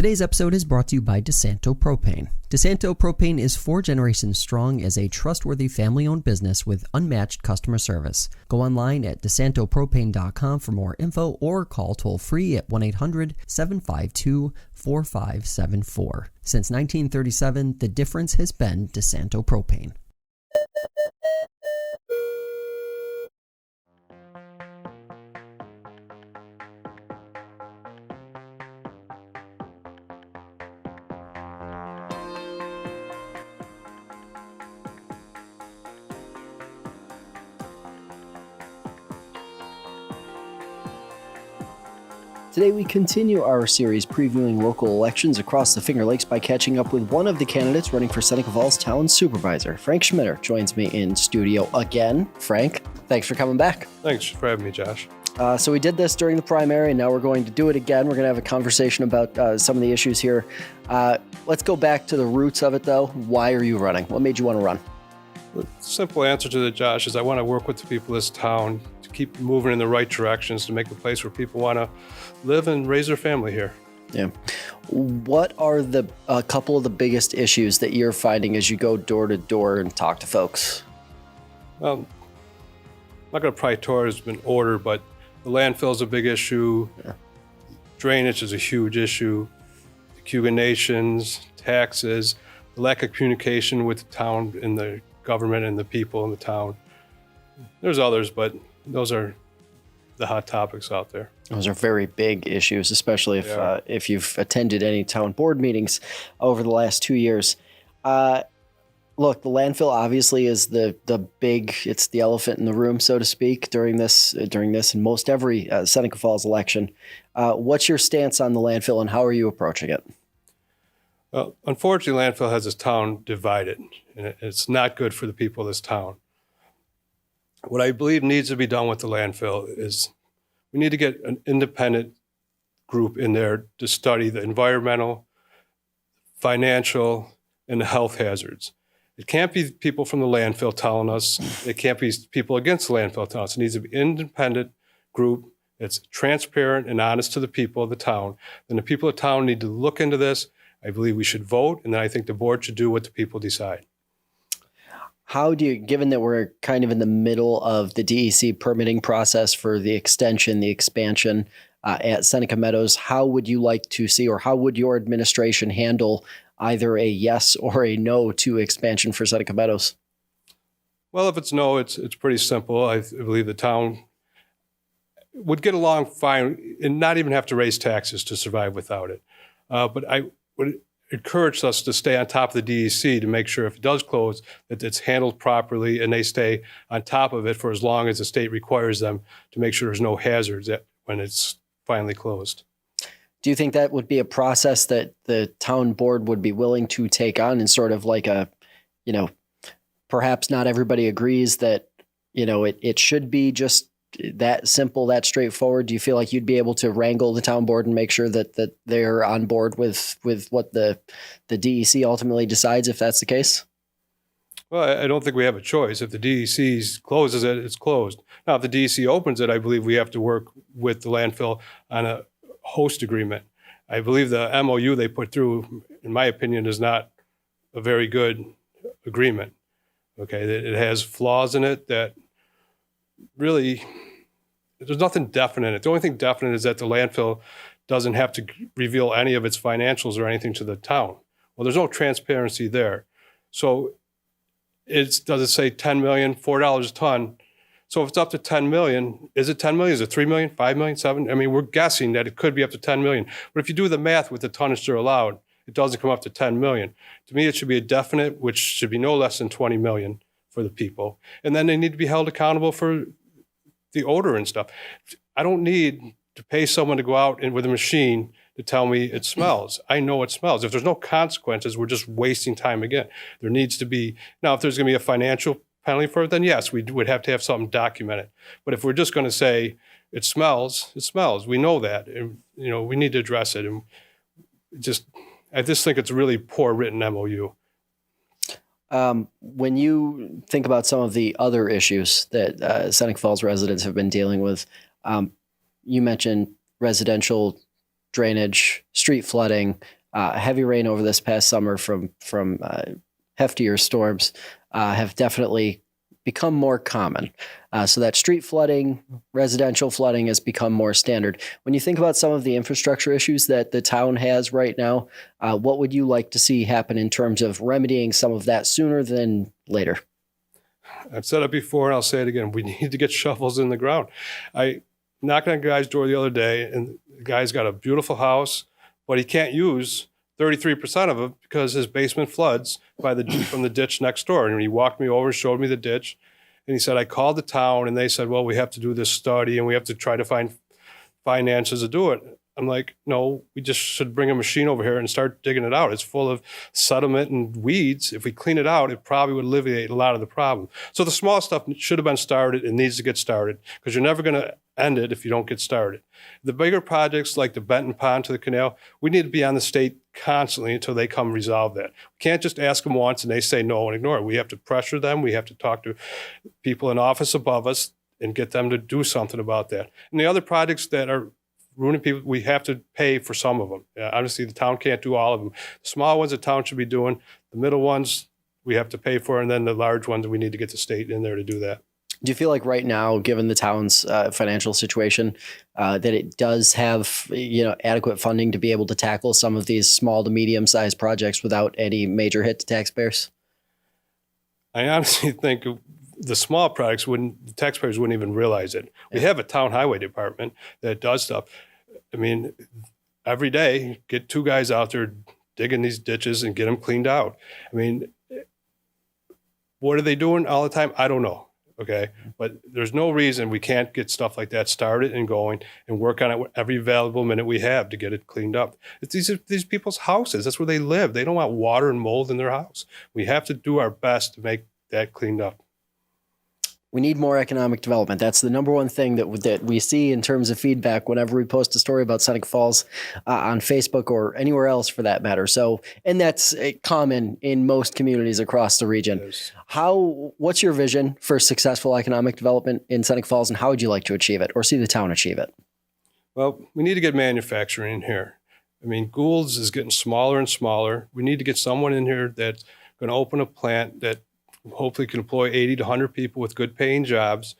Today's episode is brought to you by DeSanto Propane. DeSanto Propane is 4 generations strong as a trustworthy family-owned business with unmatched customer service. Go online at DeSantoPropane.com for more info or call toll-free at 1-800-752-4574. Since 1937, the difference has been DeSanto Propane. Today we continue our series previewing local elections across the Finger Lakes by catching up with one of the candidates running for Seneca Falls Town Supervisor. Frank Schmitter joins me in studio again. Frank, thanks for coming back. Thanks for having me, Josh. So we did this during the primary, and now we're going to do it again. We're going to have a conversation about some of the issues here. Let's go back to the roots of it, though. Why are you running? What made you want to run? The simple answer to that, Josh, is I want to work with the people of this town to keep moving in the right directions to make the place where people want to live and raise their family here. Yeah. What are a couple of the biggest issues that you're finding as you go door to door and talk to folks? Well, I'm not going to prioritize in order, but the landfill is a big issue. Yeah. Drainage is a huge issue. The Cayuga Nations, taxes, the lack of communication with the town and the government and the people in the town. There's others, but those are the hot topics out there. Those are very big issues, especially if you've attended any town board meetings over the last 2 years. Look, the landfill obviously is the big, it's the elephant in the room, so to speak, during this and most every Seneca Falls election. What's your stance on the landfill and how are you approaching it? Well, unfortunately, landfill has this town divided, and it's not good for the people of this town. What I believe needs to be done with the landfill is we need to get an independent group in there to study the environmental, financial, and the health hazards. It can't be people from the landfill telling us. It can't be people against the landfill telling us. It needs to be an independent group that's transparent and honest to the people of the town. And the people of the town need to look into this. I believe we should vote, and then I think the board should do what the people decide. How do you, given that we're kind of in the middle of the DEC permitting process for the extension, the expansion at Seneca Meadows, how would you like to see, or how would your administration handle either a yes or a no to expansion for Seneca Meadows? Well, if it's no, it's pretty simple. I believe the town would get along fine and not even have to raise taxes to survive without it. But I would encourage us to stay on top of the DEC to make sure if it does close, that it's handled properly and they stay on top of it for as long as the state requires them to make sure there's no hazards when it's finally closed. Do you think that would be a process that the town board would be willing to take on, and sort of like a, perhaps not everybody agrees that, it should be just that simple, that straightforward? Do you feel like you'd be able to wrangle the town board and make sure that they're on board with what the DEC ultimately decides, if that's the case? Well, I don't think we have a choice. If the DEC closes it, it's closed. Now, if the DEC opens it, I believe we have to work with the landfill on a host agreement. I believe the MOU they put through, in my opinion, is not a very good agreement. Okay, it has flaws in it that really, there's nothing definite in it. The only thing definite is that the landfill doesn't have to reveal any of its financials or anything to the town. Well, there's no transparency there. So does it say 10 million, $4 a ton? So if it's up to 10 million, is it 10 million? Is it 3 million, 5 million, 7? I mean, we're guessing that it could be up to 10 million. But if you do the math with the tonnage they're allowed, it doesn't come up to 10 million. To me, it should be a definite, which should be no less than 20 million for the people. And then they need to be held accountable for the odor and stuff. I don't need to pay someone to go out with a machine to tell me it smells. I know it smells. If there's no consequences, we're just wasting time again. There needs to be, now if there's gonna be a financial penalty for it, then yes, we would have to have something documented. But if we're just gonna say it smells, it smells. We know that, and we need to address it. And I just think it's a really poor written MOU. When you think about some of the other issues that Seneca Falls residents have been dealing with, you mentioned residential drainage, street flooding, heavy rain over this past summer from heftier storms have definitely become more common. So that street flooding, residential flooding has become more standard. When you think about some of the infrastructure issues that the town has right now, what would you like to see happen in terms of remedying some of that sooner than later? I've said it before and I'll say it again. We need to get shovels in the ground. I knocked on a guy's door the other day and the guy's got a beautiful house, but he can't use 33% of it because his basement floods from the ditch next door. And he walked me over and showed me the ditch. And he said, I called the town and they said, well, we have to do this study and we have to try to find finances to do it. I'm like, no, we just should bring a machine over here and start digging it out. It's full of sediment and weeds. If we clean it out, it probably would alleviate a lot of the problem. So the small stuff should have been started and needs to get started because you're never going to end it if you don't get started. The bigger projects like the Benton Pond to the canal, we need to be on the state constantly until they come resolve that. We can't just ask them once and they say no and ignore it. We have to pressure them. We have to talk to people in office above us and get them to do something about that. And the other projects that are ruining people, we have to pay for some of them. Obviously, the town can't do all of them. The small ones the town should be doing. The middle ones we have to pay for, and then the large ones we need to get the state in there to do that. Do you feel like right now, given the town's financial situation, that it does have adequate funding to be able to tackle some of these small to medium-sized projects without any major hit to taxpayers? I honestly think the small projects the taxpayers wouldn't even realize it. We have a town highway department that does stuff. I mean, every day, get two guys out there digging these ditches and get them cleaned out. I mean, what are they doing all the time? I don't know. Okay. But there's no reason we can't get stuff like that started and going and work on it every available minute we have to get it cleaned up. These are these people's houses. That's where they live. They don't want water and mold in their house. We have to do our best to make that cleaned up. We need more economic development. That's the number one thing that we see in terms of feedback whenever we post a story about Seneca Falls on Facebook or anywhere else for that matter. So, and that's common in most communities across the region. What's your vision for successful economic development in Seneca Falls, and how would you like to achieve it or see the town achieve it? Well, we need to get manufacturing in here. I mean, Gould's is getting smaller and smaller. We need to get someone in here that's going to open a plant that hopefully can employ 80 to 100 people with good paying jobs.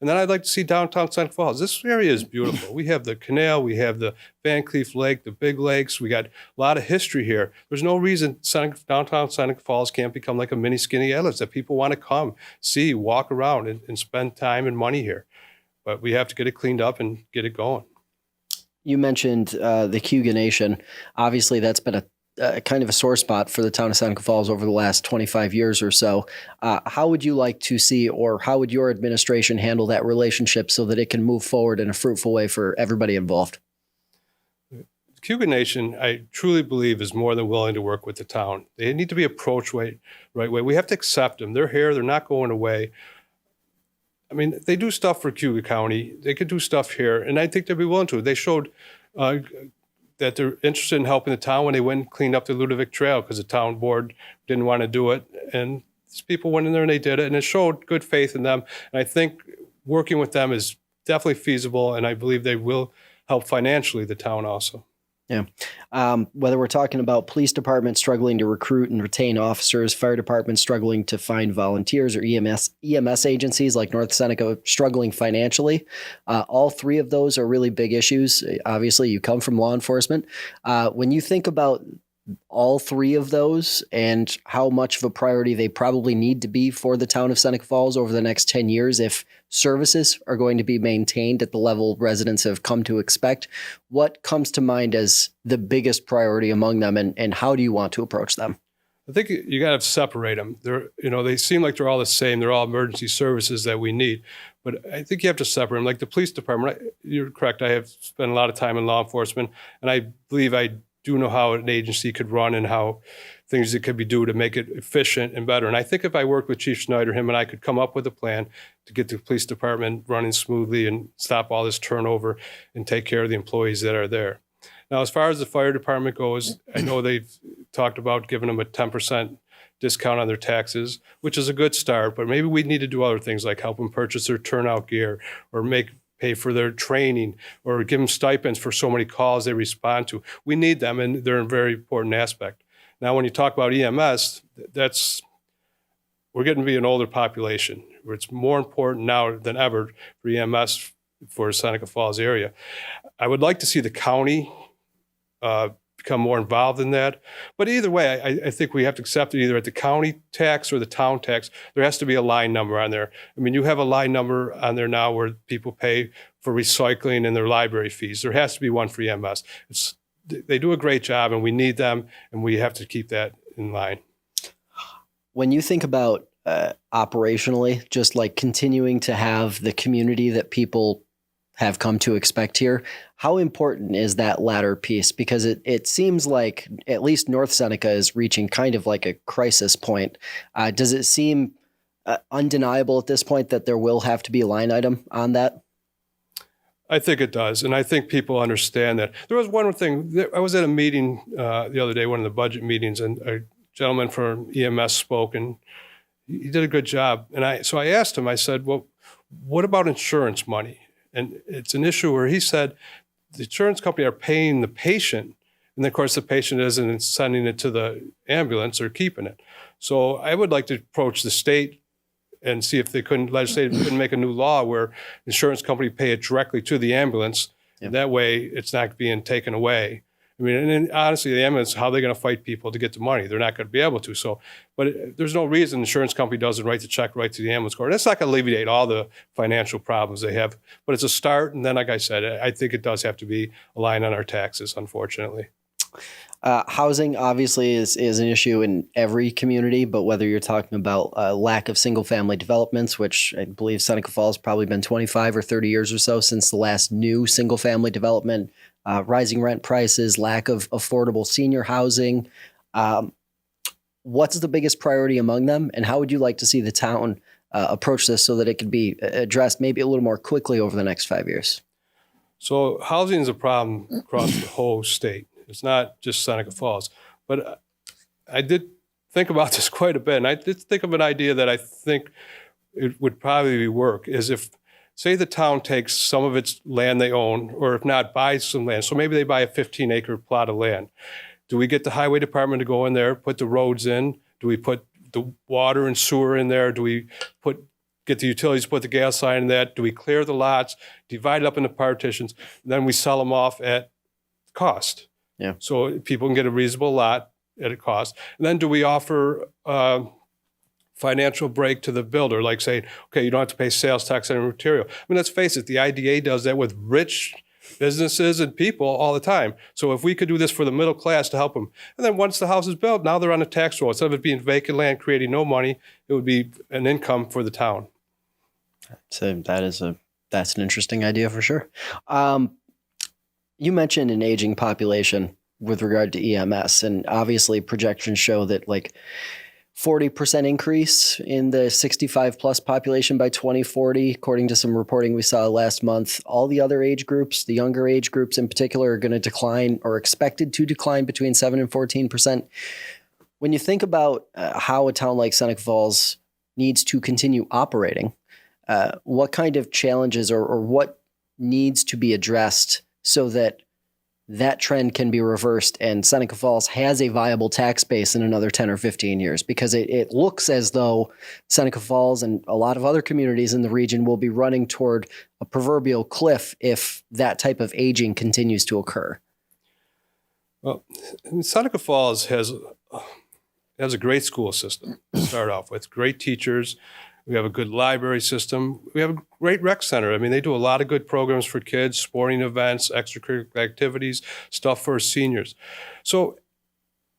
And then I'd like to see downtown Seneca Falls. This area is beautiful. We have the canal, we have the Van Cleef Lake, the big lakes. We got a lot of history here. There's no reason downtown Seneca Falls can't become like a mini Skinny Atlas that people want to come, see, walk around and spend time and money here. But we have to get it cleaned up and get it going. You mentioned the Cayuga Nation. Obviously, that's been a kind of a sore spot for the town of Seneca Falls over the last 25 years or so. How would you like to see, or how would your administration handle that relationship so that it can move forward in a fruitful way for everybody involved? Cayuga Nation, I truly believe, is more than willing to work with the town. They need to be approached right way. We have to accept them. They're here. They're not going away. I mean, they do stuff for Cayuga County. They could do stuff here, and I think they'd be willing to. They showed that they're interested in helping the town when they went and cleaned up the Ludovic Trail because the town board didn't want to do it. And these people went in there and they did it, and it showed good faith in them. And I think working with them is definitely feasible, and I believe they will help financially the town also. Yeah. Whether we're talking about police departments struggling to recruit and retain officers, fire departments struggling to find volunteers, or EMS agencies like North Seneca struggling financially, all three of those are really big issues. Obviously, you come from law enforcement. When you think about all three of those and how much of a priority they probably need to be for the town of Seneca Falls over the next 10 years if services are going to be maintained at the level residents have come to expect, what comes to mind as the biggest priority among them, and how do you want to approach them? I think you got to separate them. They seem like they're all the same. They're all emergency services that we need. But I think you have to separate them. Like the police department, you're correct. I have spent a lot of time in law enforcement, and I believe I do know how an agency could run and how things that could be done to make it efficient and better. And I think if I worked with Chief Schmitter, him and I could come up with a plan to get the police department running smoothly and stop all this turnover and take care of the employees that are there. Now, as far as the fire department goes, I know they've talked about giving them a 10% discount on their taxes, which is a good start, but maybe we need to do other things like help them purchase their turnout gear or pay for their training, or give them stipends for so many calls they respond to. We need them, and they're a very important aspect. Now, when you talk about EMS, we're getting to be an older population, where it's more important now than ever for EMS for the Seneca Falls area. I would like to see the county become more involved in that. But either way, I think we have to accept it either at the county tax or the town tax. There has to be a line number on there. I mean, you have a line number on there now where people pay for recycling and their library fees. There has to be one for EMS. They do a great job, and we need them, and we have to keep that in line. When you think about operationally, just like continuing to have the community that people have come to expect here, how important is that latter piece? Because it seems like at least North Seneca is reaching kind of like a crisis point. Does it seem undeniable at this point that there will have to be a line item on that? I think it does, and I think people understand that. There was one thing. I was at a meeting the other day, one of the budget meetings, and a gentleman from EMS spoke, and he did a good job. And so I asked him, I said, well, what about insurance money? And it's an issue where he said the insurance company are paying the patient, and of course the patient isn't sending it to the ambulance or keeping it. So I would like to approach the state and see if they couldn't make a new law where the insurance company pay it directly to the ambulance. Yeah. That way it's not being taken away. I mean, and honestly, the ambulance, how are they going to fight people to get the money? They're not going to be able to. So, but there's no reason the insurance company doesn't write the check right to the ambulance corps. That's not going to alleviate all the financial problems they have, but it's a start. And then, like I said, I think it does have to be a line on our taxes, unfortunately. Housing obviously is an issue in every community, but whether you're talking about lack of single family developments, which I believe Seneca Falls probably been 25 or 30 years or so since the last new single family development, rising rent prices, lack of affordable senior housing. What's the biggest priority among them, and how would you like to see the town approach this so that it could be addressed maybe a little more quickly over the next 5 years? So housing is a problem across the whole state. It's not just Seneca Falls. But I did think about this quite a bit, and I did think of an idea that I think it would probably work, is if, say the town takes some of its land they own, or if not, buys some land. So maybe they buy a 15-acre plot of land. Do we get the highway department to go in there, put the roads in? Do we put the water and sewer in there? Do we get the utilities to put the gas line in that? Do we clear the lots, divide it up into partitions, and then we sell them off at cost? Yeah. So people can get a reasonable lot at a cost. And then do we offer financial break to the builder, like saying, okay, you don't have to pay sales tax on material. I mean, let's face it, the IDA does that with rich businesses and people all the time. So if we could do this for the middle class to help them, and then once the house is built, now they're on a tax roll. Instead of it being vacant land creating no money, it would be an income for the town. So that's an interesting idea for sure. You mentioned an aging population with regard to EMS, and obviously projections show that like 40% increase in the 65 plus population by 2040, according to some reporting we saw last month. All the other age groups, the younger age groups in particular, are going to decline or expected to decline between 7 and 14%. When you think about how a town like Seneca Falls needs to continue operating, what kind of challenges or what needs to be addressed so that that trend can be reversed and Seneca Falls has a viable tax base in another 10 or 15 years? Because it looks as though Seneca Falls and a lot of other communities in the region will be running toward a proverbial cliff if that type of aging continues to occur. Well, Seneca Falls has a great school system to start off with, great teachers. We have a good library system. We have a great rec center. I mean, they do a lot of good programs for kids, sporting events, extracurricular activities, stuff for seniors. So,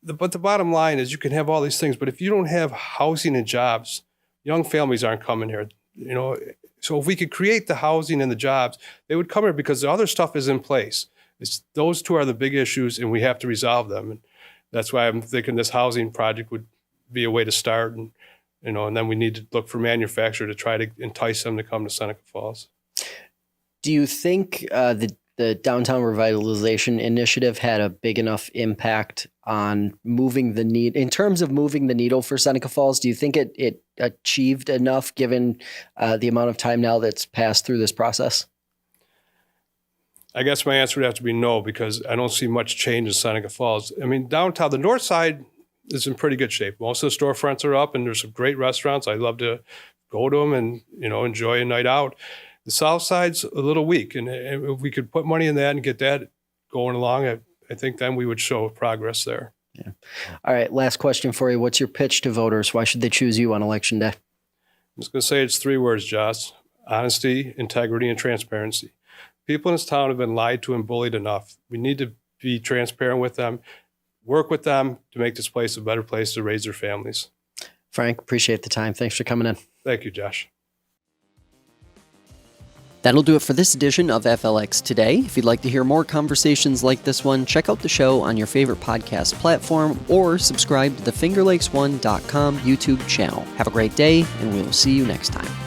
but the bottom line is you can have all these things, but if you don't have housing and jobs, young families aren't coming here. You know, so if we could create the housing and the jobs, they would come here because the other stuff is in place. Those two are the big issues, and we have to resolve them. And that's why I'm thinking this housing project would be a way to start. And then we need to look for manufacturer to try to entice them to come to Seneca Falls. Do you think the downtown revitalization initiative had a big enough impact on moving the needle in terms of moving the needle for Seneca Falls? Do you think it achieved enough given the amount of time now that's passed through this process? I guess my answer would have to be no, because I don't see much change in Seneca Falls. I mean, downtown, the north side is in pretty good shape. Most of the storefronts are up, and there's some great restaurants. I love to go to them and, enjoy a night out. The south side's a little weak, and if we could put money in that and get that going along, I think then we would show progress there. Yeah. All right, last question for you. What's your pitch to voters? Why should they choose you on Election Day? I'm just going to say it's 3 words, Josh: honesty, integrity, and transparency. People in this town have been lied to and bullied enough. We need to be transparent with them, work with them to make this place a better place to raise their families. Frank, appreciate the time. Thanks for coming in. Thank you, Josh. That'll do it for this edition of FLX Today. If you'd like to hear more conversations like this one, check out the show on your favorite podcast platform or subscribe to the FingerLakes1.com YouTube channel. Have a great day, and we'll see you next time.